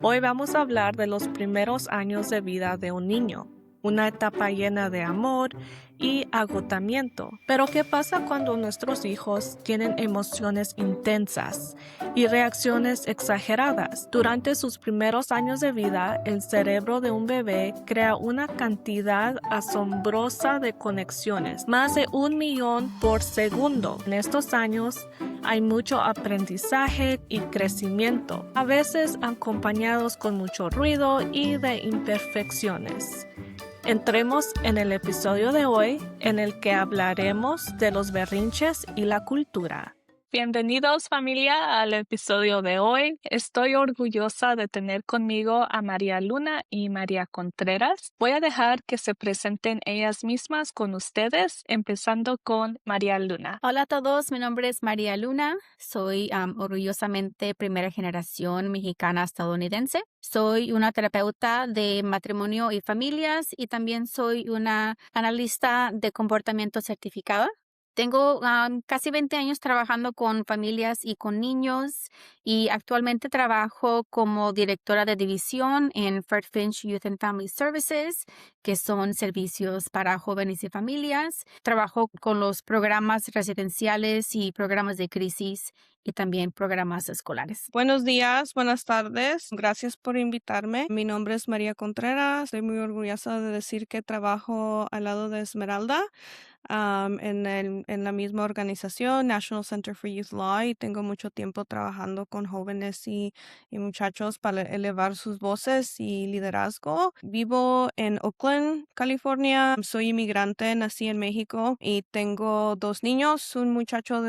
Hoy vamos a hablar de los primeros años de vida de un niño, una etapa llena de amor y agotamiento. Pero ¿qué pasa cuando nuestros hijos tienen emociones intensas y reacciones exageradas? Durante sus primeros años de vida, el cerebro de un bebé crea una cantidad asombrosa de conexiones, más de 1 millón por segundo. En estos años, hay mucho aprendizaje y crecimiento, a veces acompañados con mucho ruido y de imperfecciones. Entremos en el episodio de hoy, en el que hablaremos de los berrinches y la cultura. Bienvenidos familia al episodio de hoy. Estoy orgullosa de tener conmigo a María Luna y María Contreras. Voy a dejar que se presenten ellas mismas con ustedes, empezando con María Luna. Hola a todos, mi nombre es María Luna, soy orgullosamente primera generación mexicana estadounidense. Soy una terapeuta de matrimonio y familias y también soy una analista de comportamiento certificada. Tengo casi 20 años trabajando con familias y con niños y actualmente trabajo como directora de división en Fred Finch Youth and Family Services, que son servicios para jóvenes y familias. Trabajo con los programas residenciales y programas de crisis y también programas escolares. Buenos días, buenas tardes. Gracias por invitarme. Mi nombre es María Contreras. Estoy muy orgullosa de decir que trabajo al lado de Esmeralda, en la misma organización, National Center for Youth Law, y tengo mucho tiempo trabajando con jóvenes y muchachos para elevar sus voces y liderazgo. Vivo en Oakland, California. Soy inmigrante, nací en México y tengo 2 niños, un muchacho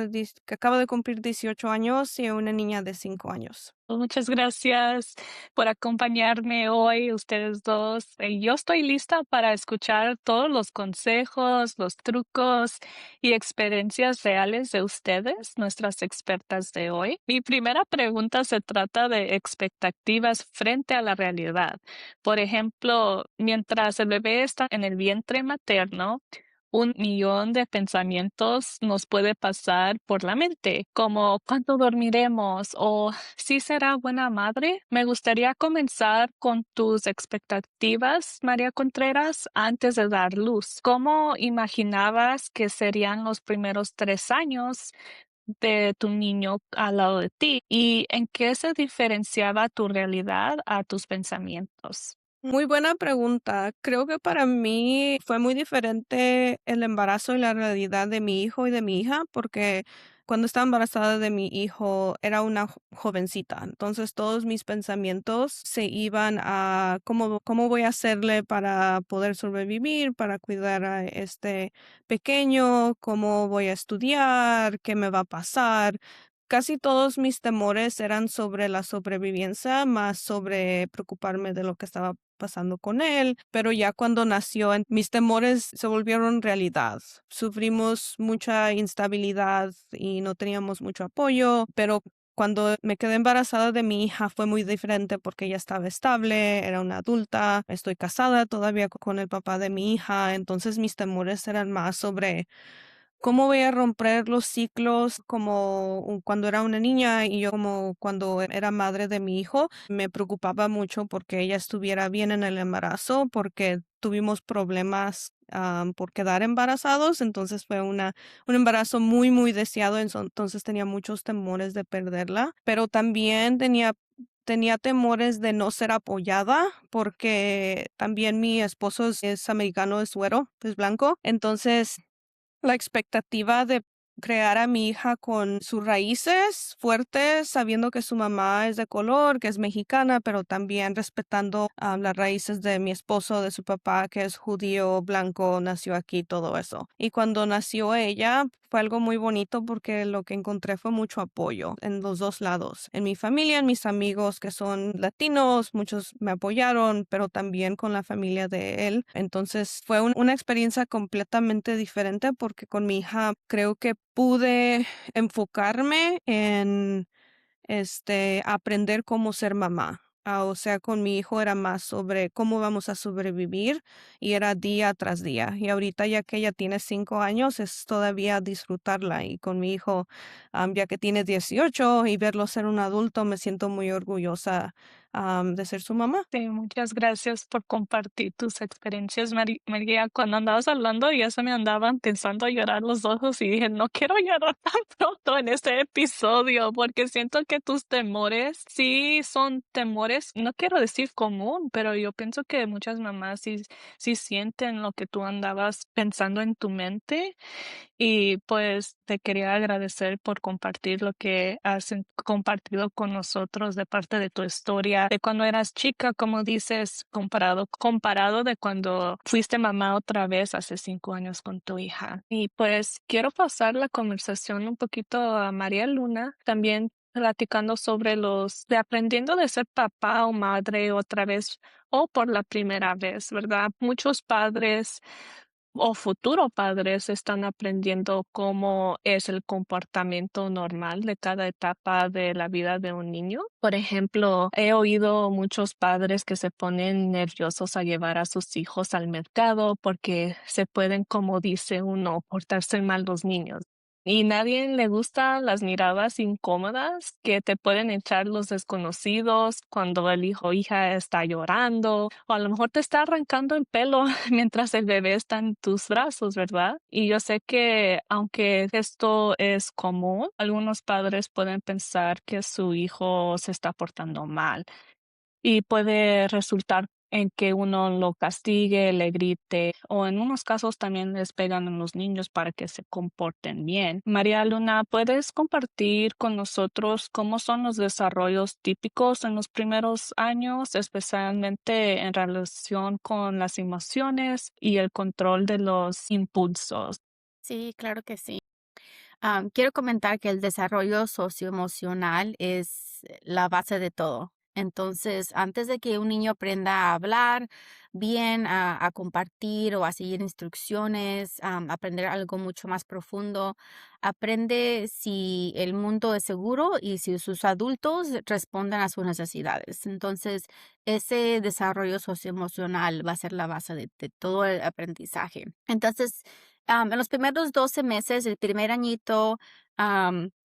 que acaba de cumplir 18 años y una niña de 5 años. Muchas gracias por acompañarme hoy, ustedes dos. Yo estoy lista para escuchar todos los consejos, los trucos y experiencias reales de ustedes, nuestras expertas de hoy. Mi primera pregunta se trata de expectativas frente a la realidad. Por ejemplo, mientras el bebé está en el vientre materno, 1 millón de pensamientos nos puede pasar por la mente, como ¿cuándo dormiremos? O ¿sí será buena madre? Me gustaría comenzar con tus expectativas, María Contreras, antes de dar luz. ¿Cómo imaginabas que serían los primeros 3 años de tu niño al lado de ti? ¿Y en qué se diferenciaba tu realidad a tus pensamientos? Muy buena pregunta. Creo que para mí fue muy diferente el embarazo y la realidad de mi hijo y de mi hija, porque cuando estaba embarazada de mi hijo era una jovencita. Entonces todos mis pensamientos se iban a cómo voy a hacerle para poder sobrevivir, para cuidar a este pequeño, cómo voy a estudiar, qué me va a pasar. Casi todos mis temores eran sobre la sobrevivencia, más sobre preocuparme de lo que estaba pasando con él, pero ya cuando nació, mis temores se volvieron realidad. Sufrimos mucha instabilidad y no teníamos mucho apoyo, pero cuando me quedé embarazada de mi hija fue muy diferente porque ella estaba estable, era una adulta, estoy casada todavía con el papá de mi hija, entonces mis temores eran más sobre cómo voy a romper los ciclos como cuando era una niña y yo como cuando era madre de mi hijo. Me preocupaba mucho porque ella estuviera bien en el embarazo, porque tuvimos problemas por quedar embarazados, entonces fue un embarazo muy, muy deseado, entonces tenía muchos temores de perderla, pero también tenía temores de no ser apoyada porque también mi esposo es americano, es güero, es blanco. Entonces la expectativa de crear a mi hija con sus raíces fuertes, sabiendo que su mamá es de color, que es mexicana, pero también respetando las raíces de mi esposo, de su papá, que es judío, blanco, nació aquí, todo eso. Y cuando nació ella, fue algo muy bonito porque lo que encontré fue mucho apoyo en los dos lados. En mi familia, en mis amigos que son latinos, muchos me apoyaron, pero también con la familia de él. Entonces fue una experiencia completamente diferente porque con mi hija creo que pude enfocarme en aprender cómo ser mamá. O sea, con mi hijo era más sobre cómo vamos a sobrevivir y era día tras día. Y ahorita ya que ella tiene 5 años, es todavía disfrutarla. Y con mi hijo, ya que tiene 18 y verlo ser un adulto, me siento muy orgullosa de ser su mamá. Sí, muchas gracias por compartir tus experiencias, María. Cuando andabas hablando, ya se me andaban pensando a llorar los ojos y dije, no quiero llorar tan pronto en este episodio porque siento que tus temores sí son temores, no quiero decir común, pero yo pienso que muchas mamás sí sienten lo que tú andabas pensando en tu mente. Y pues te quería agradecer por compartir lo que has compartido con nosotros de parte de tu historia, de cuando eras chica, como dices, comparado de cuando fuiste mamá otra vez hace 5 años con tu hija. Y pues quiero pasar la conversación un poquito a María Luna, también platicando sobre de aprendiendo de ser papá o madre otra vez o por la primera vez, ¿verdad? Muchos padres o futuro padres están aprendiendo cómo es el comportamiento normal de cada etapa de la vida de un niño. Por ejemplo, he oído muchos padres que se ponen nerviosos a llevar a sus hijos al mercado porque se pueden, como dice uno, portarse mal los niños. Y nadie le gusta las miradas incómodas que te pueden echar los desconocidos cuando el hijo o hija está llorando o a lo mejor te está arrancando el pelo mientras el bebé está en tus brazos, ¿verdad? Y yo sé que aunque esto es común, algunos padres pueden pensar que su hijo se está portando mal y puede resultar en que uno lo castigue, le grite o en unos casos también les pegan a los niños para que se comporten bien. María Luna, ¿puedes compartir con nosotros cómo son los desarrollos típicos en los primeros años, especialmente en relación con las emociones y el control de los impulsos? Sí, claro que sí. Quiero comentar que el desarrollo socioemocional es la base de todo. Entonces, antes de que un niño aprenda a hablar bien, a compartir o a seguir instrucciones, aprender algo mucho más profundo, aprende si el mundo es seguro y si sus adultos responden a sus necesidades. Entonces, ese desarrollo socioemocional va a ser la base de todo el aprendizaje. Entonces, en los primeros 12 meses, el primer añito,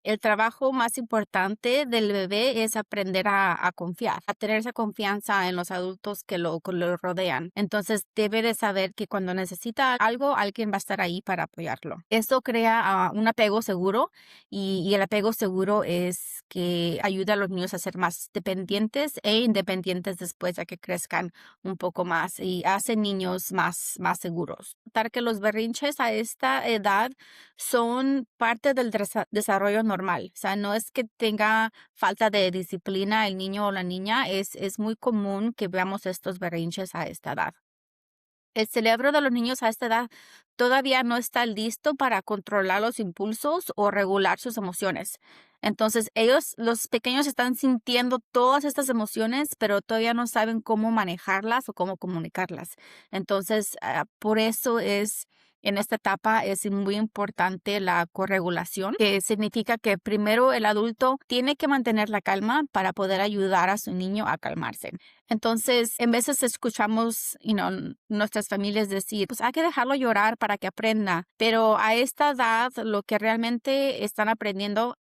el trabajo más importante del bebé es aprender a confiar, a tener esa confianza en los adultos que lo rodean. Entonces, debe de saber que cuando necesita algo, alguien va a estar ahí para apoyarlo. Esto crea un apego seguro y el apego seguro es que ayuda a los niños a ser más dependientes e independientes después de que crezcan un poco más y hace niños más seguros. Notar que los berrinches a esta edad son parte del desarrollo normal. O sea, no es que tenga falta de disciplina el niño o la niña, es muy común que veamos estos berrinches a esta edad. El cerebro de los niños a esta edad todavía no está listo para controlar los impulsos o regular sus emociones. Entonces, los pequeños, están sintiendo todas estas emociones, pero todavía no saben cómo manejarlas o cómo comunicarlas. Entonces, por eso en esta etapa es muy importante la corregulación, que significa que primero el adulto tiene que mantener la calma para poder ayudar a su niño a calmarse. Entonces, en veces escuchamos, nuestras familias decir, pues hay que dejarlo llorar para que aprenda. Pero a esta edad, lo que realmente están aprendiendo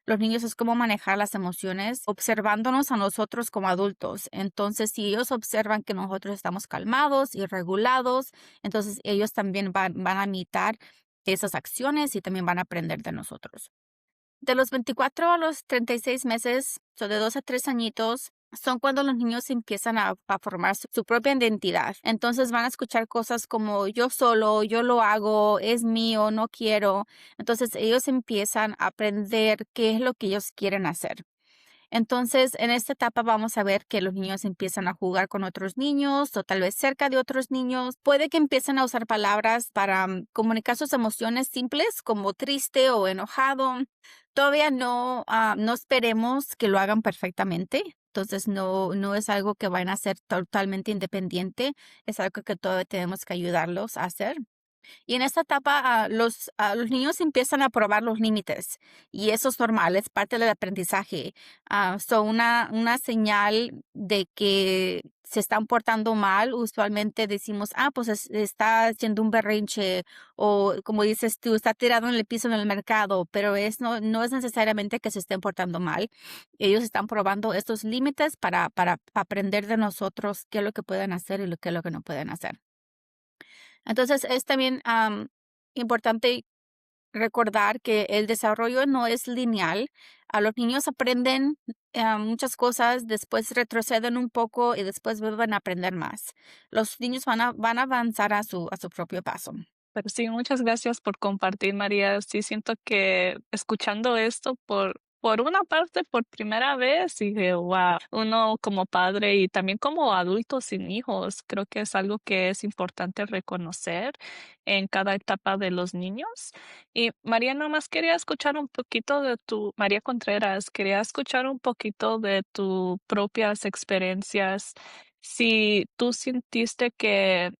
los niños es cómo manejar las emociones, observándonos a nosotros como adultos. Entonces, si ellos observan que nosotros estamos calmados y regulados, entonces ellos también van a imitar esas acciones y también van a aprender de nosotros. De los 24 a los 36 meses, o de 2 a 3 añitos, son cuando los niños empiezan a formar su propia identidad. Entonces van a escuchar cosas como yo solo, yo lo hago, es mío, no quiero. Entonces ellos empiezan a aprender qué es lo que ellos quieren hacer. Entonces, en esta etapa vamos a ver que los niños empiezan a jugar con otros niños o tal vez cerca de otros niños. Puede que empiecen a usar palabras para comunicar sus emociones simples como triste o enojado. Todavía no esperemos que lo hagan perfectamente. Entonces, no es algo que vayan a hacer totalmente independiente. Es algo que todavía tenemos que ayudarlos a hacer. Y en esta etapa, los niños empiezan a probar los límites y eso es normal, es parte del aprendizaje. Son una señal de que se están portando mal, usualmente decimos, pues está haciendo un berrinche o como dices tú, está tirado en el piso en el mercado, pero no es necesariamente que se estén portando mal. Ellos están probando estos límites para aprender de nosotros qué es lo que pueden hacer y qué es lo que no pueden hacer. Entonces, es también importante recordar que el desarrollo no es lineal. A los niños aprenden muchas cosas, después retroceden un poco y después vuelven a aprender más. Los niños van a avanzar a su propio paso. Pero sí, muchas gracias por compartir, María. Sí, siento que escuchando esto por una parte, por primera vez, dije, wow, uno como padre y también como adulto sin hijos, creo que es algo que es importante reconocer en cada etapa de los niños. Y María, nomás quería escuchar un poquito María Contreras, quería escuchar un poquito de tus propias experiencias. Si tú sintiste que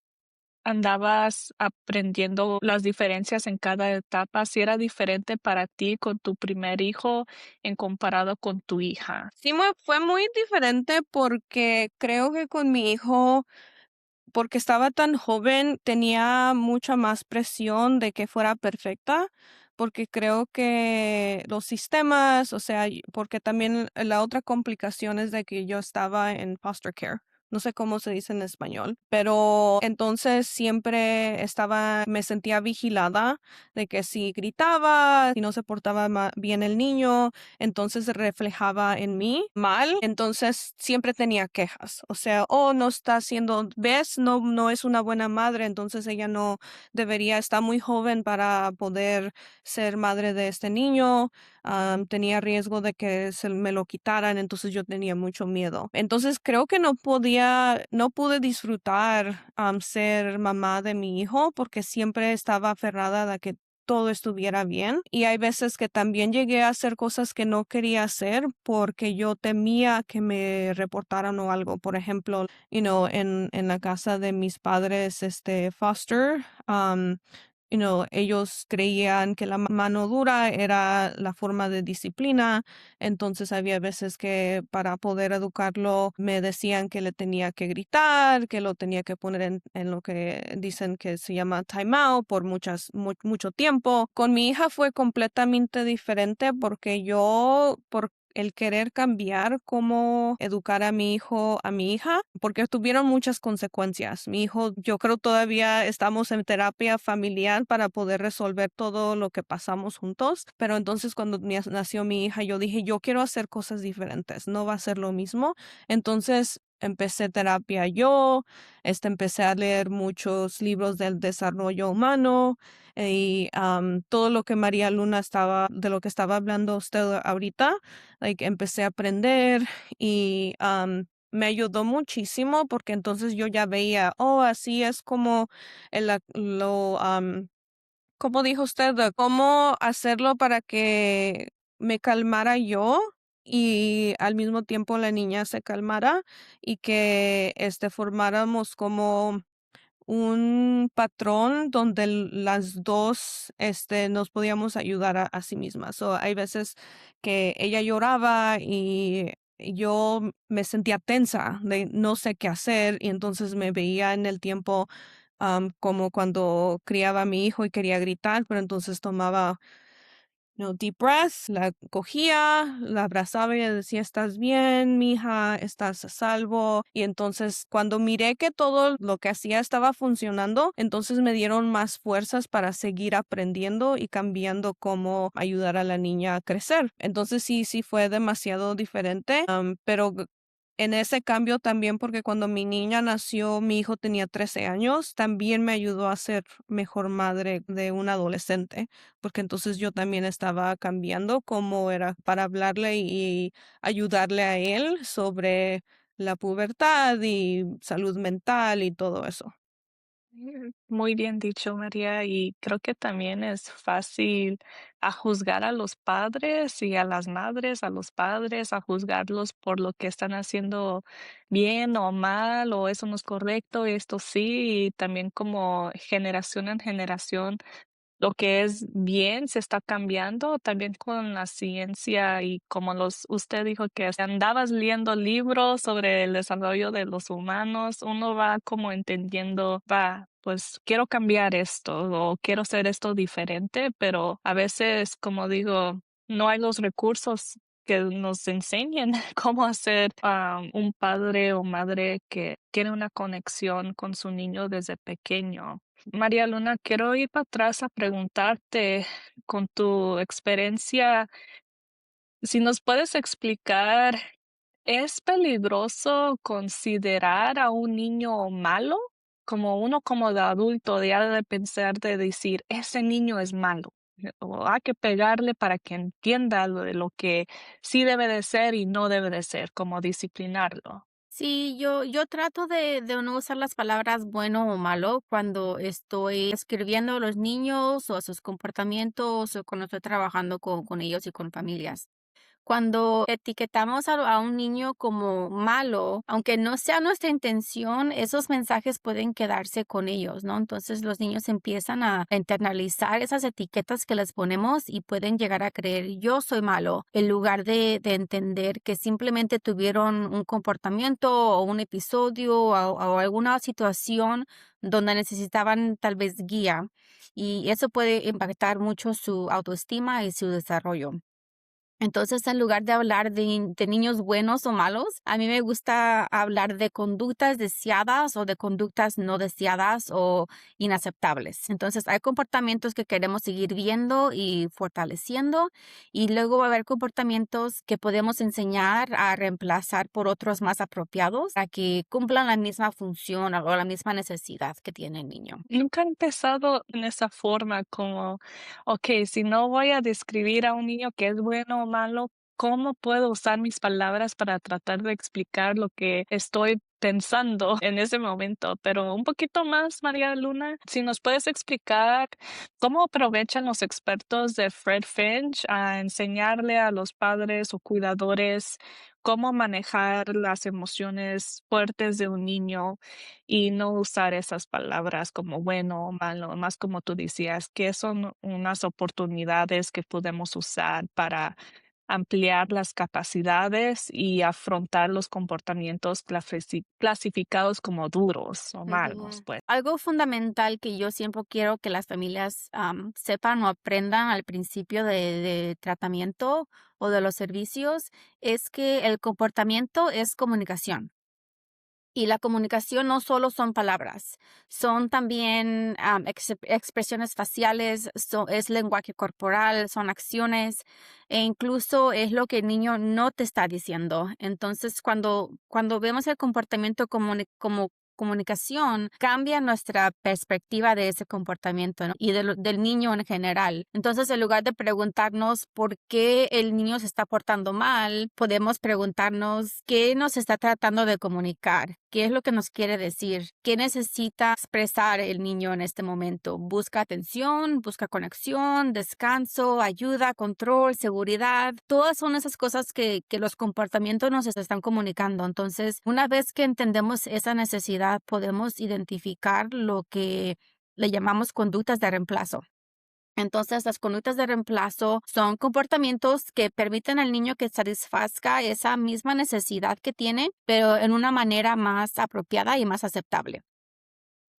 andabas aprendiendo las diferencias en cada etapa, si era diferente para ti con tu primer hijo en comparado con tu hija. Sí, fue muy diferente porque creo que con mi hijo, porque estaba tan joven, tenía mucha más presión de que fuera perfecta, porque creo que los sistemas, o sea, porque también la otra complicación es de que yo estaba en foster care. No sé cómo se dice en español, pero entonces siempre me sentía vigilada de que si gritaba, si no se portaba bien el niño, entonces reflejaba en mí mal, entonces siempre tenía quejas, o sea, no está haciendo, ves, no es una buena madre, entonces ella no debería, está muy joven para poder ser madre de este niño, tenía riesgo de que me lo quitaran, entonces yo tenía mucho miedo. Entonces creo que no pude disfrutar ser mamá de mi hijo porque siempre estaba aferrada a que todo estuviera bien. Y hay veces que también llegué a hacer cosas que no quería hacer porque yo temía que me reportaran o algo. Por ejemplo, en la casa de mis padres, foster, ellos creían que la mano dura era la forma de disciplina, entonces había veces que para poder educarlo me decían que le tenía que gritar, que lo tenía que poner en lo que dicen que se llama time out por mucho tiempo. Con mi hija fue completamente diferente porque por el querer cambiar cómo educar a mi hijo, a mi hija, porque tuvieron muchas consecuencias. Mi hijo, yo creo todavía estamos en terapia familiar para poder resolver todo lo que pasamos juntos, pero entonces cuando nació mi hija, yo dije, yo quiero hacer cosas diferentes, no va a ser lo mismo. Entonces empecé terapia yo, empecé a leer muchos libros del desarrollo humano y todo lo que María Luna de lo que estaba hablando usted ahorita, empecé a aprender y me ayudó muchísimo porque entonces yo ya veía, así es como como dijo usted, cómo hacerlo para que me calmara yo y al mismo tiempo la niña se calmara y que formáramos como un patrón donde las dos nos podíamos ayudar a sí mismas. O hay veces que ella lloraba y yo me sentía tensa de no sé qué hacer y entonces me veía en el tiempo como cuando criaba a mi hijo y quería gritar, pero entonces tomaba deep breaths, la cogía, la abrazaba y le decía, estás bien, mija, estás a salvo. Y entonces cuando miré que todo lo que hacía estaba funcionando, entonces me dieron más fuerzas para seguir aprendiendo y cambiando cómo ayudar a la niña a crecer. Entonces sí fue demasiado diferente, pero en ese cambio también, porque cuando mi niña nació, mi hijo tenía 13 años, también me ayudó a ser mejor madre de un adolescente, porque entonces yo también estaba cambiando cómo era para hablarle y ayudarle a él sobre la pubertad y salud mental y todo eso. Muy bien dicho, María, y creo que también es fácil a juzgar a los padres y a las madres, a los padres, a juzgarlos por lo que están haciendo bien o mal, o eso no es correcto, esto sí, y también como generación en generación lo que es bien se está cambiando también con la ciencia y como usted dijo que andabas leyendo libros sobre el desarrollo de los humanos, uno va como entendiendo, va, pues quiero cambiar esto o quiero hacer esto diferente, pero a veces, como digo, no hay los recursos que nos enseñen cómo hacer un padre o madre que tiene una conexión con su niño desde pequeño. María Luna, quiero ir para atrás a preguntarte con tu experiencia, si nos puedes explicar, ¿es peligroso considerar a un niño malo? Como uno como de adulto, de pensar, de decir, ese niño es malo. O hay que pegarle para que entienda lo que sí debe de ser y no debe de ser, como disciplinarlo. Sí, yo trato de no usar las palabras bueno o malo cuando estoy escribiendo a los niños o a sus comportamientos o cuando estoy trabajando con ellos y con familias. Cuando etiquetamos a un niño como malo, aunque no sea nuestra intención, esos mensajes pueden quedarse con ellos, ¿no? Entonces los niños empiezan a internalizar esas etiquetas que les ponemos y pueden llegar a creer yo soy malo, en lugar de entender que simplemente tuvieron un comportamiento o un episodio o alguna situación donde necesitaban tal vez guía y eso puede impactar mucho su autoestima y su desarrollo. Entonces, en lugar de hablar de niños buenos o malos, a mí me gusta hablar de conductas deseadas o de conductas no deseadas o inaceptables. Entonces, hay comportamientos que queremos seguir viendo y fortaleciendo y luego va a haber comportamientos que podemos enseñar a reemplazar por otros más apropiados para que cumplan la misma función o la misma necesidad que tiene el niño. Nunca he empezado en esa forma como, ok, si no voy a describir a un niño que es bueno o malo, ¿cómo puedo usar mis palabras para tratar de explicar lo que estoy pensando en ese momento? Pero un poquito más, María Luna, si nos puedes explicar cómo aprovechan los expertos de Fred Finch a enseñarle a los padres o cuidadores cómo manejar las emociones fuertes de un niño y no usar esas palabras como bueno o malo, más como tú decías, que son unas oportunidades que podemos usar para ampliar las capacidades y afrontar los comportamientos clasificados como duros o malos, Ujú. pues. Algo fundamental que yo siempre quiero que las familias sepan o aprendan al principio de tratamiento o de los servicios es que el comportamiento es comunicación. Y la comunicación no solo son palabras, son también expresiones faciales, es lenguaje corporal, son acciones e incluso es lo que el niño no te está diciendo. Entonces, cuando vemos el comportamiento como comunicación, cambia nuestra perspectiva de ese comportamiento, ¿no? Y del niño en general. Entonces, en lugar de preguntarnos por qué el niño se está portando mal, podemos preguntarnos qué nos está tratando de comunicar, qué es lo que nos quiere decir, qué necesita expresar el niño en este momento. Busca atención, busca conexión, descanso, ayuda, control, seguridad. Todas son esas cosas que los comportamientos nos están comunicando. Entonces, una vez que entendemos esa necesidad, podemos identificar lo que le llamamos conductas de reemplazo. Entonces, las conductas de reemplazo son comportamientos que permiten al niño que satisfazca esa misma necesidad que tiene, pero en una manera más apropiada y más aceptable.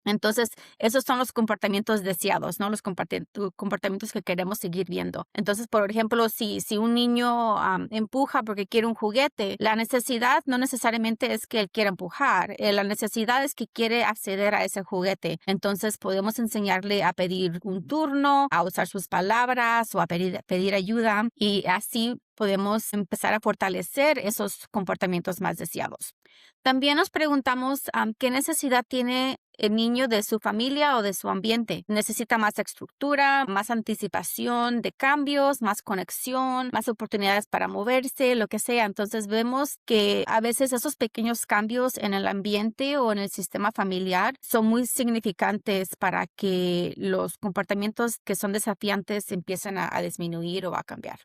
Entonces, esos son los comportamientos deseados, ¿no? Los comportamientos que queremos seguir viendo. Entonces, por ejemplo, si un niño empuja porque quiere un juguete, la necesidad no necesariamente es que él quiera empujar, la necesidad es que quiere acceder a ese juguete. Entonces, podemos enseñarle a pedir un turno, a usar sus palabras o a pedir ayuda y así podemos empezar a fortalecer esos comportamientos más deseados. También nos preguntamos qué necesidad tiene el niño de su familia o de su ambiente. Necesita más estructura, más anticipación de cambios, más conexión, más oportunidades para moverse, lo que sea. Entonces vemos que a veces esos pequeños cambios en el ambiente o en el sistema familiar son muy significantes para que los comportamientos que son desafiantes empiecen a disminuir o a cambiar.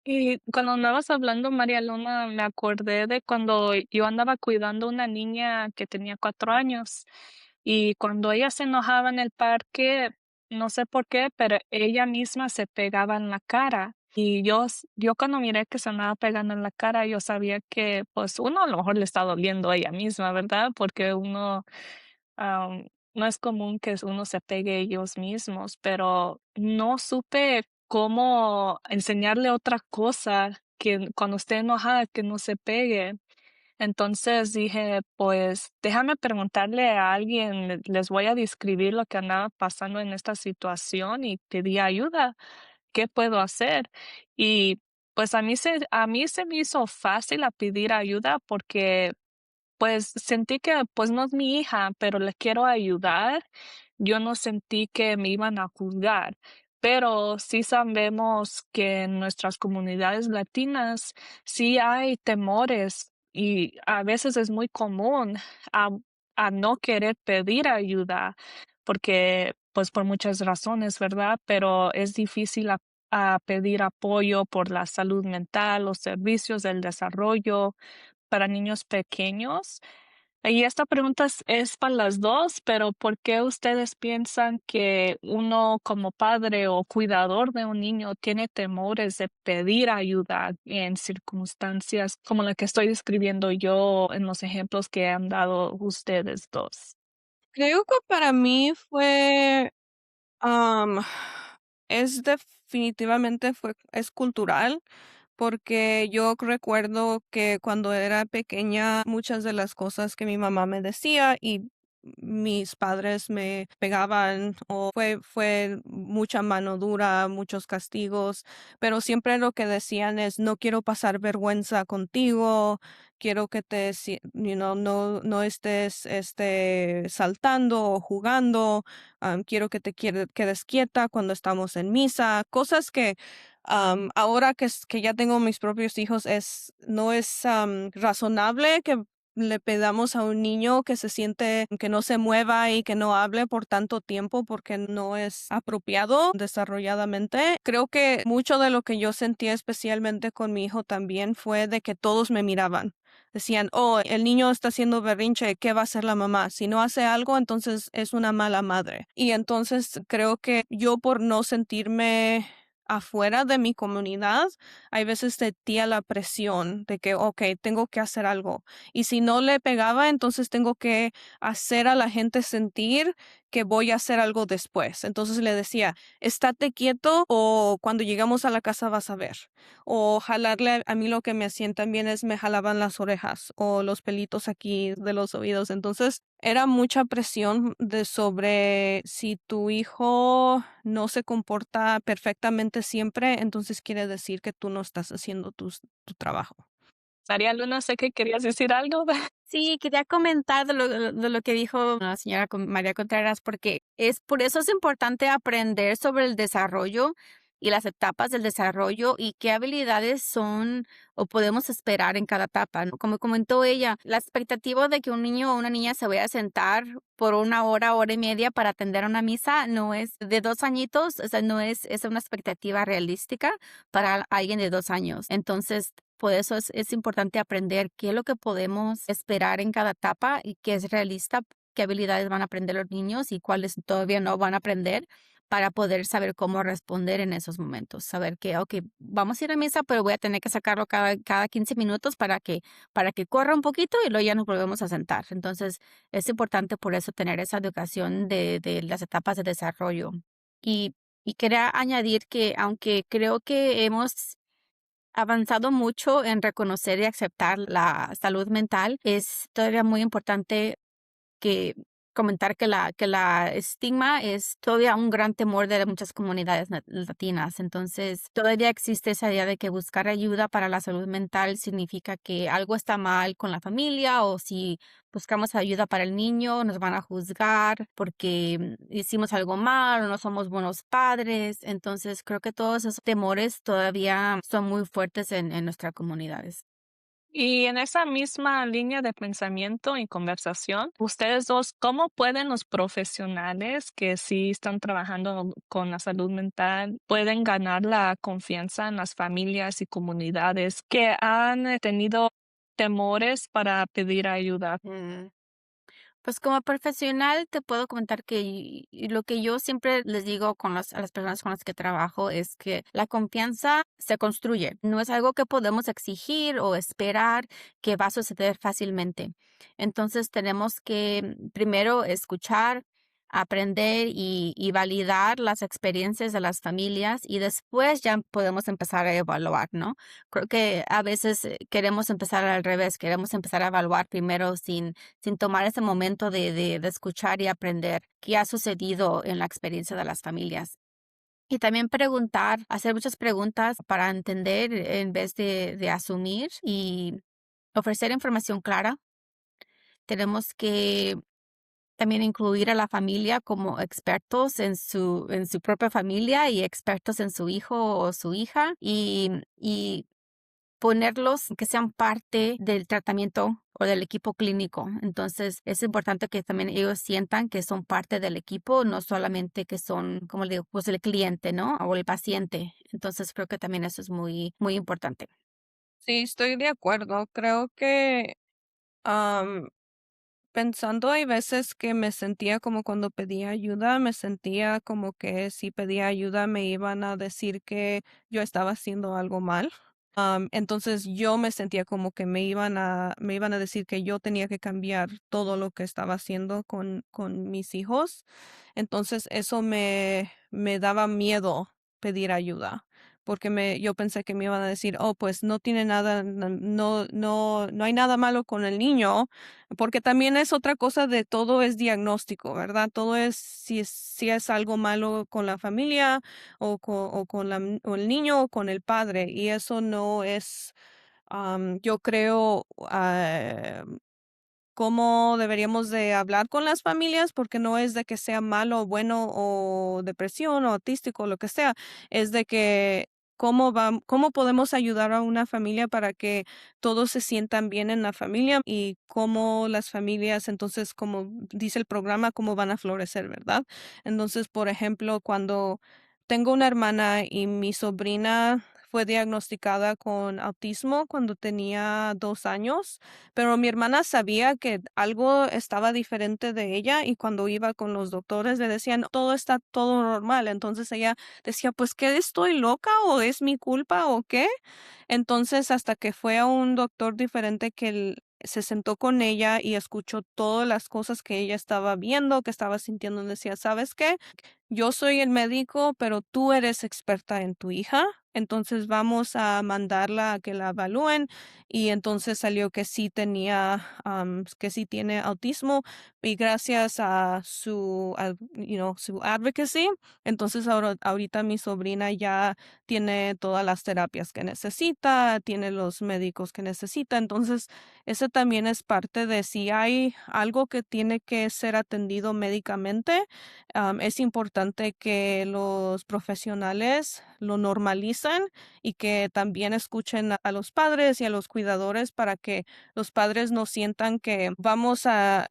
Y cuando andabas hablando, María Luna, me acordé de cuando yo andaba cuidando a una niña que tenía 4 años y cuando ella se enojaba en el parque, no sé por qué, pero ella misma se pegaba en la cara. Y yo cuando miré que se andaba pegando en la cara, yo sabía que, pues, uno a lo mejor le está doliendo a ella misma, ¿verdad? Porque uno, am, no es común que uno se pegue ellos mismos, pero no supe cómo enseñarle otra cosa que cuando esté enojada que no se pegue. Entonces dije, pues déjame preguntarle a alguien, les voy a describir lo que andaba pasando en esta situación y pedí ayuda. ¿Qué puedo hacer? Y pues a mí se me hizo fácil a pedir ayuda porque pues sentí que, pues no es mi hija, pero le quiero ayudar. Yo no sentí que me iban a juzgar, pero sí sabemos que en nuestras comunidades latinas sí hay temores y a veces es muy común a, a no querer pedir ayuda porque, pues por muchas razones, ¿verdad? Pero es difícil a pedir apoyo por la salud mental, los servicios del desarrollo para niños pequeños. Y esta pregunta es para las dos, pero ¿por qué ustedes piensan que uno como padre o cuidador de un niño tiene temores de pedir ayuda en circunstancias como la que estoy describiendo yo en los ejemplos que han dado ustedes dos? Creo que para mí fue, am, es definitivamente es cultural. Porque yo recuerdo que cuando era pequeña muchas de las cosas que mi mamá me decía y mis padres me pegaban o fue mucha mano dura, muchos castigos, pero siempre lo que decían es no quiero pasar vergüenza contigo, quiero que no estés saltando o jugando, quiero que quedes quieta cuando estamos en misa, cosas que ahora que ya tengo mis propios hijos, no es razonable que le pedamos a un niño que se siente que no se mueva y que no hable por tanto tiempo porque no es apropiado desarrolladamente. Creo que mucho de lo que yo sentía especialmente con mi hijo también fue de que todos me miraban. Decían, oh, el niño está haciendo berrinche, ¿qué va a hacer la mamá? Si no hace algo, entonces es una mala madre. Y entonces creo que yo por no sentirme afuera de mi comunidad, hay veces sentía la presión de que, ok, tengo que hacer algo. Y si no le pegaba, entonces tengo que hacer a la gente sentir que voy a hacer algo después. Entonces le decía, estate quieto o cuando llegamos a la casa vas a ver. O jalarle, a mí lo que me hacían también es me jalaban las orejas o los pelitos aquí de los oídos. Entonces era mucha presión de sobre si tu hijo no se comporta perfectamente siempre, entonces quiere decir que tú no estás haciendo tu trabajo. María Luna, sé que querías decir algo. Sí, quería comentar de lo que dijo la señora María Contreras, porque por eso es importante aprender sobre el desarrollo y las etapas del desarrollo y qué habilidades son o podemos esperar en cada etapa, ¿no? Como comentó ella, la expectativa de que un niño o una niña se vaya a sentar por una hora y media para atender a una misa no es de 2 añitos, o sea, no es una expectativa realística para alguien de 2 años. Entonces, por eso es importante aprender qué es lo que podemos esperar en cada etapa y qué es realista, qué habilidades van a aprender los niños y cuáles todavía no van a aprender para poder saber cómo responder en esos momentos. Saber que, ok, vamos a ir a misa, pero voy a tener que sacarlo cada 15 minutos para que corra un poquito y luego ya nos volvemos a sentar. Entonces, es importante por eso tener esa educación de las etapas de desarrollo. Y quería añadir que aunque creo que hemos avanzado mucho en reconocer y aceptar la salud mental, es todavía muy importante que comentar que la estigma es todavía un gran temor de muchas comunidades latinas. Entonces, todavía existe esa idea de que buscar ayuda para la salud mental significa que algo está mal con la familia o si buscamos ayuda para el niño, nos van a juzgar porque hicimos algo mal o no somos buenos padres. Entonces, creo que todos esos temores todavía son muy fuertes en nuestras comunidades. Y en esa misma línea de pensamiento y conversación, ustedes dos, ¿cómo pueden los profesionales que sí están trabajando con la salud mental, pueden ganar la confianza en las familias y comunidades que han tenido temores para pedir ayuda? Pues como profesional te puedo comentar que lo que yo siempre les digo a las personas con las que trabajo es que la confianza se construye. No es algo que podemos exigir o esperar que va a suceder fácilmente. Entonces tenemos que primero escuchar, aprender y validar las experiencias de las familias y después ya podemos empezar a evaluar, ¿no? Creo que a veces queremos empezar al revés, queremos empezar a evaluar primero sin tomar ese momento de escuchar y aprender qué ha sucedido en la experiencia de las familias. Y también preguntar, hacer muchas preguntas para entender en vez de asumir y ofrecer información clara. Tenemos que también incluir a la familia como expertos en su propia familia y expertos en su hijo o su hija y ponerlos que sean parte del tratamiento o del equipo clínico. Entonces, es importante que también ellos sientan que son parte del equipo, no solamente que son, como le digo, pues el cliente, ¿no? O el paciente. Entonces, creo que también eso es muy, muy importante. Sí, estoy de acuerdo. Creo que pensando, hay veces que me sentía como cuando pedía ayuda, me sentía como que si pedía ayuda me iban a decir que yo estaba haciendo algo mal. Entonces yo me sentía como que me iban a decir que yo tenía que cambiar todo lo que estaba haciendo con mis hijos. Entonces eso me daba miedo pedir ayuda. Porque yo pensé que me iban a decir, oh, pues no tiene nada, no hay nada malo con el niño, porque también es otra cosa de todo es diagnóstico, ¿verdad? Todo es si es algo malo con la familia o con o el niño o con el padre. Y eso no es, yo creo, cómo deberíamos de hablar con las familias, porque no es de que sea malo, bueno o depresión o autístico, lo que sea, es de que cómo podemos ayudar a una familia para que todos se sientan bien en la familia y cómo las familias, entonces, como dice el programa, cómo van a florecer, ¿verdad? Entonces, por ejemplo, cuando tengo una hermana y mi sobrina fue diagnosticada con autismo cuando tenía 2 años, pero mi hermana sabía que algo estaba diferente de ella y cuando iba con los doctores le decían, todo está todo normal. Entonces ella decía, pues, ¿qué estoy loca o es mi culpa o qué? Entonces, hasta que fue a un doctor diferente que se sentó con ella y escuchó todas las cosas que ella estaba viendo, que estaba sintiendo, decía, ¿sabes qué? Yo soy el médico, pero tú eres experta en tu hija, entonces vamos a mandarla a que la evalúen y entonces salió que sí tenía, que sí tiene autismo y gracias a su advocacy, entonces ahorita mi sobrina ya tiene todas las terapias que necesita, tiene los médicos que necesita, entonces eso también es parte de si hay algo que tiene que ser atendido médicamente, es importante que los profesionales lo normalicen y que también escuchen a los padres y a los cuidadores para que los padres no sientan que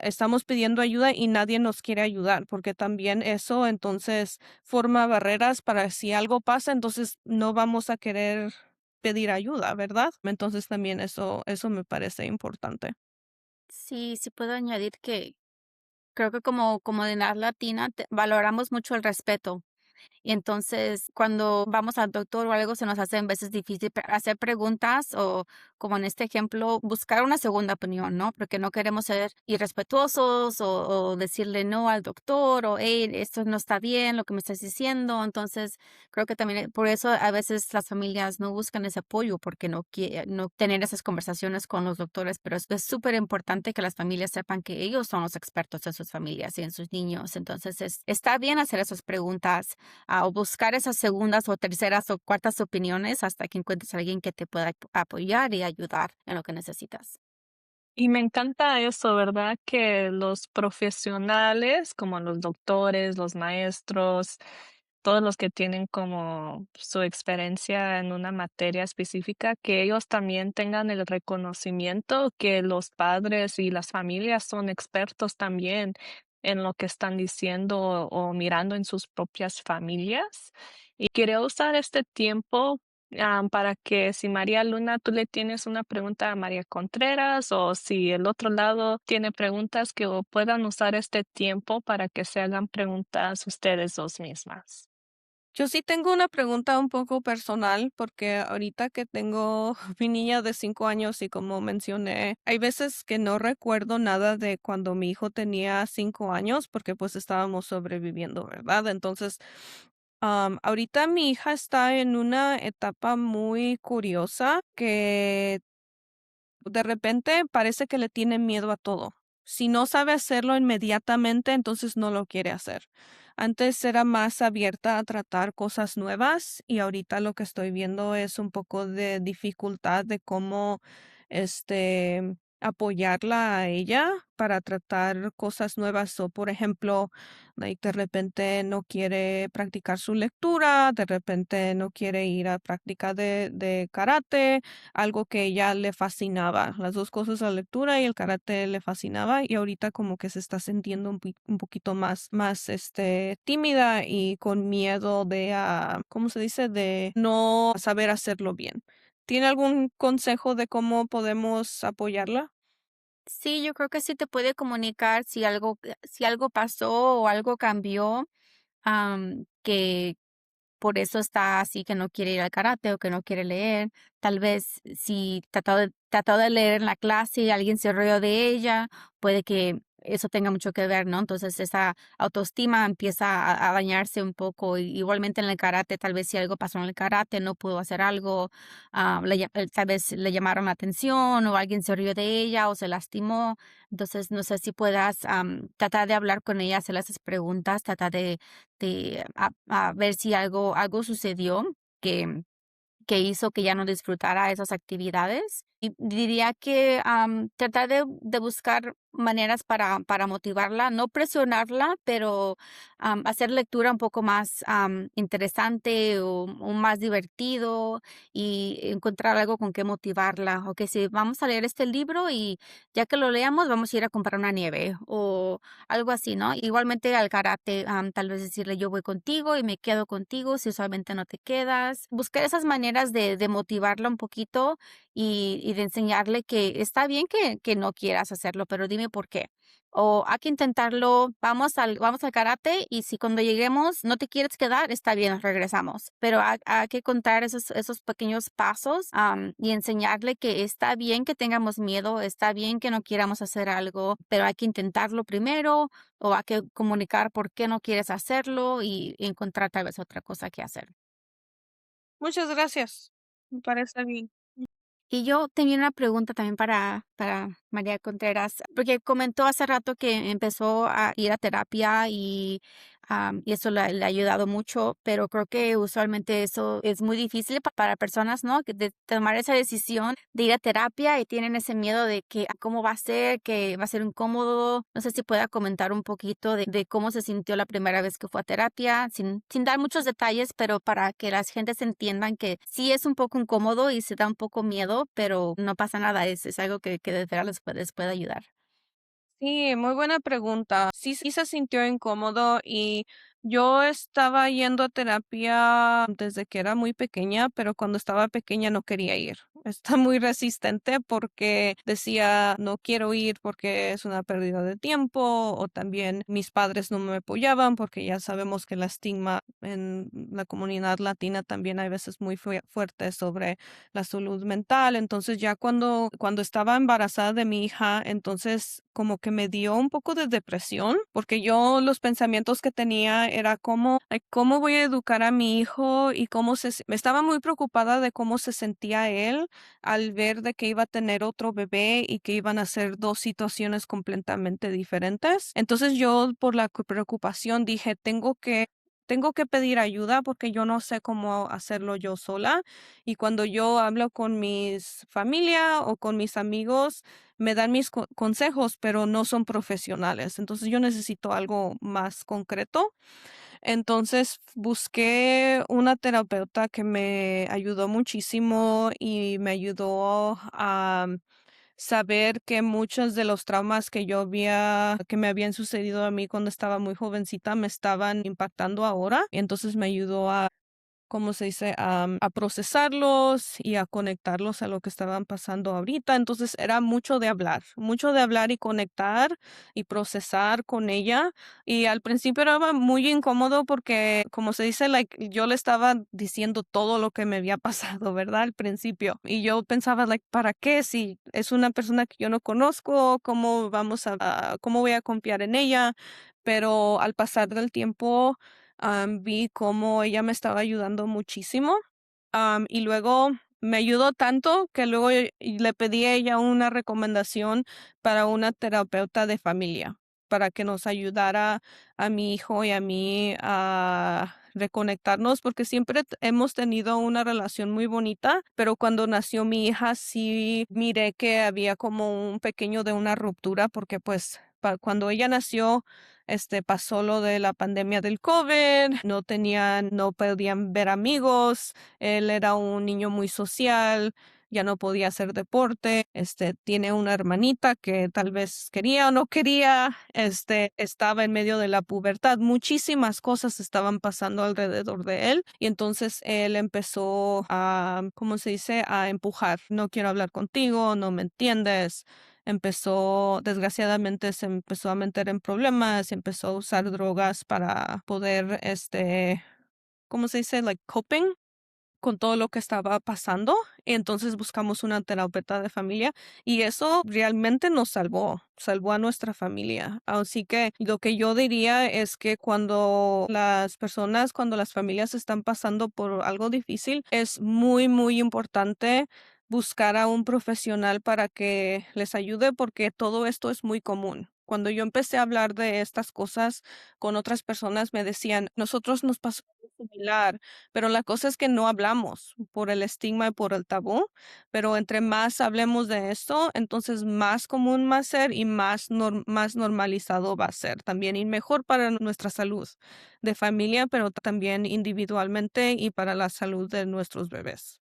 estamos pidiendo ayuda y nadie nos quiere ayudar, porque también eso entonces forma barreras para si algo pasa, entonces no vamos a querer pedir ayuda, ¿verdad? Entonces también eso me parece importante. Sí, sí puedo añadir que creo que como comunidad latina valoramos mucho el respeto. Y entonces, cuando vamos al doctor o algo, se nos hace en veces difícil hacer preguntas o, como en este ejemplo, buscar una segunda opinión, ¿no? Porque no queremos ser irrespetuosos o decirle no al doctor o, hey, esto no está bien, lo que me estás diciendo. Entonces, creo que también por eso a veces las familias no buscan ese apoyo porque no quieren no tener esas conversaciones con los doctores, pero es súper importante que las familias sepan que ellos son los expertos en sus familias y en sus niños. Entonces, está bien hacer esas preguntas o buscar esas segundas o terceras o cuartas opiniones hasta que encuentres a alguien que te pueda apoyar y ayudar en lo que necesitas. Y me encanta eso, ¿verdad? Que los profesionales, como los doctores, los maestros, todos los que tienen como su experiencia en una materia específica, que ellos también tengan el reconocimiento que los padres y las familias son expertos también en lo que están diciendo o mirando en sus propias familias. Y quería usar este tiempo para que si María Luna, tú le tienes una pregunta a María Contreras o si el otro lado tiene preguntas que puedan usar este tiempo para que se hagan preguntas ustedes dos mismas. Yo sí tengo una pregunta un poco personal porque ahorita que tengo mi niña de 5 años y como mencioné, hay veces que no recuerdo nada de cuando mi hijo tenía 5 años porque pues estábamos sobreviviendo, ¿verdad? Entonces, ahorita mi hija está en una etapa muy curiosa que de repente parece que le tiene miedo a todo. Si no sabe hacerlo inmediatamente, entonces no lo quiere hacer. Antes era más abierta a tratar cosas nuevas y ahorita lo que estoy viendo es un poco de dificultad de cómo apoyarla a ella para tratar cosas nuevas o por ejemplo, de repente no quiere practicar su lectura, de repente no quiere ir a práctica de karate, algo que ella le fascinaba. Las dos cosas, la lectura y el karate le fascinaba y ahorita como que se está sintiendo un poquito más tímida y con miedo de, ¿cómo se dice? De no saber hacerlo bien. ¿Tiene algún consejo de cómo podemos apoyarla? Sí, yo creo que sí te puede comunicar si algo pasó o algo cambió, que por eso está así que no quiere ir al karate o que no quiere leer. Tal vez si trató de leer en la clase y alguien se rió de ella, puede que eso tenga mucho que ver, ¿no? Entonces esa autoestima empieza a dañarse un poco. Igualmente en el karate, tal vez si algo pasó en el karate, no pudo hacer algo, tal vez le llamaron la atención o alguien se rió de ella o se lastimó. Entonces no sé si puedas tratar de hablar con ella, hacerle esas preguntas, tratar a ver si algo sucedió que que hizo que ya no disfrutara esas actividades. Y diría que, tratar de buscar maneras para motivarla, no presionarla, pero, hacer lectura un poco más, interesante o más divertido y encontrar algo con que motivarla. O que si vamos a leer este libro y ya que lo leamos, vamos a ir a comprar una nieve o algo así, ¿no? Igualmente al karate, tal vez decirle: "Yo voy contigo y me quedo contigo si usualmente no te quedas". Buscar esas maneras de motivarla un poquito y de enseñarle que está bien que no quieras hacerlo, pero dime por qué. O hay que intentarlo, vamos al karate y si cuando lleguemos no te quieres quedar, está bien, regresamos. Pero hay que contar esos pequeños pasos, y enseñarle que está bien que tengamos miedo, está bien que no quieramos hacer algo, pero hay que intentarlo primero o hay que comunicar por qué no quieres hacerlo y encontrar tal vez otra cosa que hacer. Muchas gracias. Me parece bien. Y yo tenía una pregunta también para María Contreras, porque comentó hace rato que empezó a ir a terapia y eso le ha ayudado mucho, pero creo que usualmente eso es muy difícil para personas, ¿no? Que de tomar esa decisión de ir a terapia y tienen ese miedo de que cómo va a ser, que va a ser incómodo. No sé si pueda comentar un poquito de cómo se sintió la primera vez que fue a terapia, sin dar muchos detalles, pero para que las gentes entiendan que sí es un poco incómodo y se da un poco miedo, pero no pasa nada, es algo que de verdad les puede ayudar. Sí, muy buena pregunta. Sí, sí se sintió incómodo y yo estaba yendo a terapia desde que era muy pequeña, pero cuando estaba pequeña no quería ir. Está muy resistente porque decía no quiero ir porque es una pérdida de tiempo o también mis padres no me apoyaban porque ya sabemos que el estigma en la comunidad latina también hay veces muy fuerte sobre la salud mental. Entonces ya cuando estaba embarazada de mi hija, entonces como que me dio un poco de depresión, porque yo los pensamientos que tenía era cómo, cómo voy a educar a mi hijo y me estaba muy preocupada de cómo se sentía él al ver de que iba a tener otro bebé y que iban a ser dos situaciones completamente diferentes. Entonces yo por la preocupación dije, tengo que pedir ayuda porque yo no sé cómo hacerlo yo sola. Y cuando yo hablo con mis familia o con mis amigos, me dan mis consejos, pero no son profesionales. Entonces yo necesito algo más concreto. Entonces busqué una terapeuta que me ayudó muchísimo y me ayudó a saber que muchos de los traumas que me habían sucedido a mí cuando estaba muy jovencita me estaban impactando ahora. Y entonces me ayudó ¿cómo se dice? A procesarlos y a conectarlos a lo que estaban pasando ahorita. Entonces era mucho de hablar y conectar y procesar con ella. Y al principio era muy incómodo porque, como se dice, yo le estaba diciendo todo lo que me había pasado, ¿verdad? Al principio. Y yo pensaba, ¿para qué? Si es una persona que yo no conozco, ¿cómo voy a confiar en ella? Pero al pasar del tiempo, vi cómo ella me estaba ayudando muchísimo. Y luego me ayudó tanto que luego le pedí a ella una recomendación para una terapeuta de familia, para que nos ayudara a mi hijo y a mí a reconectarnos, porque siempre hemos tenido una relación muy bonita, pero cuando nació mi hija sí miré que había como un pequeño de una ruptura, porque pues cuando ella nació, pasó lo de la pandemia del COVID, no podían ver amigos, él era un niño muy social, ya no podía hacer deporte, tiene una hermanita que tal vez quería o no quería, estaba en medio de la pubertad, muchísimas cosas estaban pasando alrededor de él y entonces él empezó a, ¿cómo se dice?, a empujar, no quiero hablar contigo, no me entiendes. Desgraciadamente se empezó a meter en problemas, empezó a usar drogas para poder, ¿cómo se dice? Like coping con todo lo que estaba pasando. Y entonces buscamos una terapeuta de familia y eso realmente nos salvó a nuestra familia. Así que lo que yo diría es que cuando las familias están pasando por algo difícil, es muy, muy importante buscar a un profesional para que les ayude porque todo esto es muy común. Cuando yo empecé a hablar de estas cosas con otras personas, me decían, nosotros nos pasó algo similar, pero la cosa es que no hablamos por el estigma y por el tabú, pero entre más hablemos de esto, entonces más común va a ser y más normalizado va a ser también y mejor para nuestra salud de familia, pero también individualmente y para la salud de nuestros bebés.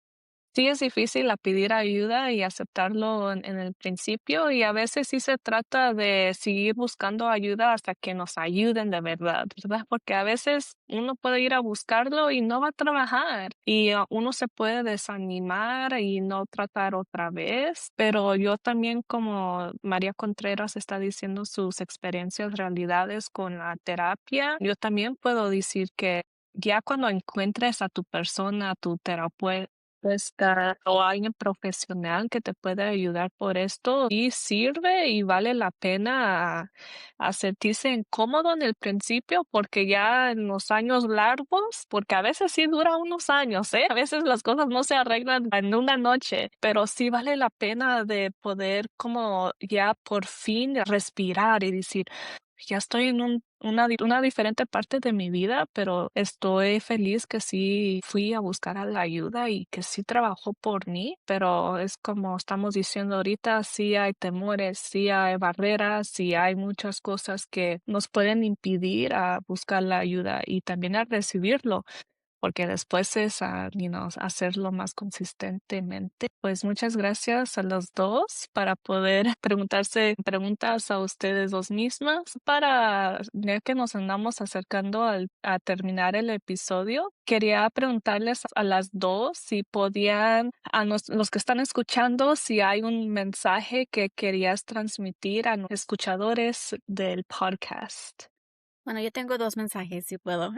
Sí, es difícil a pedir ayuda y aceptarlo en el principio y a veces sí se trata de seguir buscando ayuda hasta que nos ayuden de verdad, ¿verdad? Porque a veces uno puede ir a buscarlo y no va a trabajar y uno se puede desanimar y no tratar otra vez, pero yo también como María Contreras está diciendo sus experiencias, realidades con la terapia, yo también puedo decir que ya cuando encuentres a tu persona, a tu terapeuta, o alguien profesional que te pueda ayudar por esto y sirve y vale la pena a sentirse incómodo en el principio porque ya en los años largos, porque a veces sí dura unos años, ¿eh? A veces las cosas no se arreglan en una noche, pero sí vale la pena de poder como ya por fin respirar y decir, ya estoy en una diferente parte de mi vida, pero estoy feliz que sí fui a buscar a la ayuda y que sí trabajó por mí, pero es como estamos diciendo ahorita, sí hay temores, sí hay barreras, sí hay muchas cosas que nos pueden impedir a buscar la ayuda y también a recibirlo porque después es hacerlo más consistentemente. Pues muchas gracias a los dos para poder preguntarse preguntas a ustedes dos mismas para ya que nos andamos acercando a terminar el episodio. Quería preguntarles a las dos si podían, los que están escuchando, si hay un mensaje que querías transmitir a los escuchadores del podcast. Bueno, yo tengo dos mensajes, si puedo.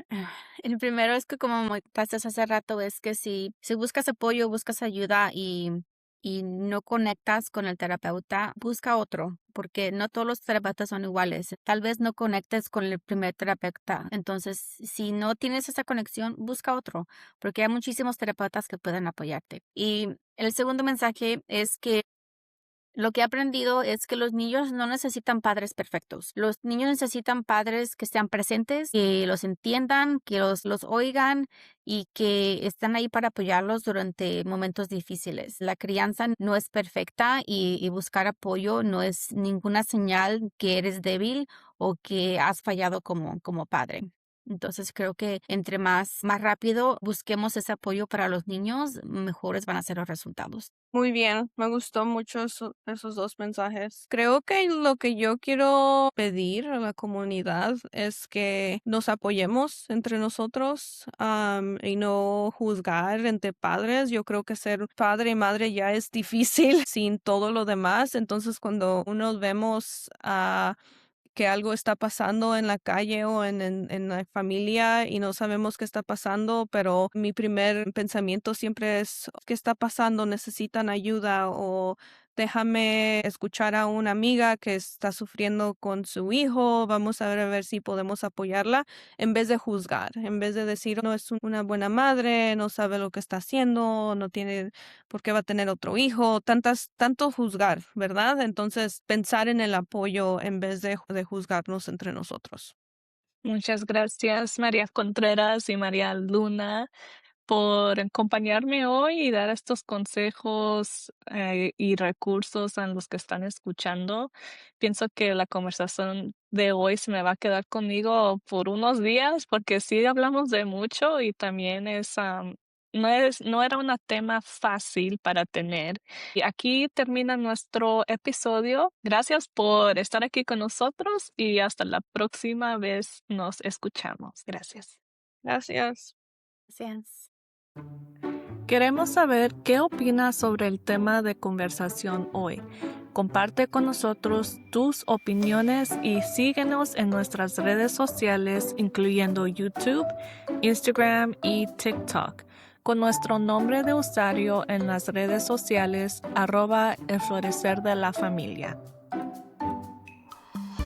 El primero es que como me contaste hace rato, es que si buscas apoyo, buscas ayuda y no conectas con el terapeuta, busca otro, porque no todos los terapeutas son iguales. Tal vez no conectes con el primer terapeuta. Entonces, si no tienes esa conexión, busca otro, porque hay muchísimos terapeutas que pueden apoyarte. Y el segundo mensaje es que lo que he aprendido es que los niños no necesitan padres perfectos. Los niños necesitan padres que sean presentes, que los entiendan, que los oigan y que están ahí para apoyarlos durante momentos difíciles. La crianza no es perfecta y buscar apoyo no es ninguna señal que eres débil o que has fallado como padre. Entonces creo que entre más rápido busquemos ese apoyo para los niños, mejores van a ser los resultados. Muy bien, me gustó mucho esos dos mensajes. Creo que lo que yo quiero pedir a la comunidad es que nos apoyemos entre nosotros, y no juzgar entre padres. Yo creo que ser padre y madre ya es difícil sin todo lo demás. Entonces, cuando uno vemos que algo está pasando en la calle o en la familia y no sabemos qué está pasando, pero mi primer pensamiento siempre es, ¿qué está pasando? ¿Necesitan ayuda? O déjame escuchar a una amiga que está sufriendo con su hijo, vamos a ver si podemos apoyarla, en vez de juzgar, en vez de decir, no es una buena madre, no sabe lo que está haciendo, no tiene por qué va a tener otro hijo, tanto juzgar, ¿verdad? Entonces, pensar en el apoyo en vez de juzgarnos entre nosotros. Muchas gracias, María Contreras y María Luna, por acompañarme hoy y dar estos consejos y recursos a los que están escuchando. Pienso que la conversación de hoy se me va a quedar conmigo por unos días porque sí hablamos de mucho y también no era un tema fácil para tener. Y aquí termina nuestro episodio. Gracias por estar aquí con nosotros y hasta la próxima vez nos escuchamos. Gracias. Gracias. Gracias. Queremos saber qué opinas sobre el tema de conversación hoy. Comparte con nosotros tus opiniones y síguenos en nuestras redes sociales, incluyendo YouTube, Instagram y TikTok, con nuestro nombre de usuario en las redes sociales @elflorecer de la familia.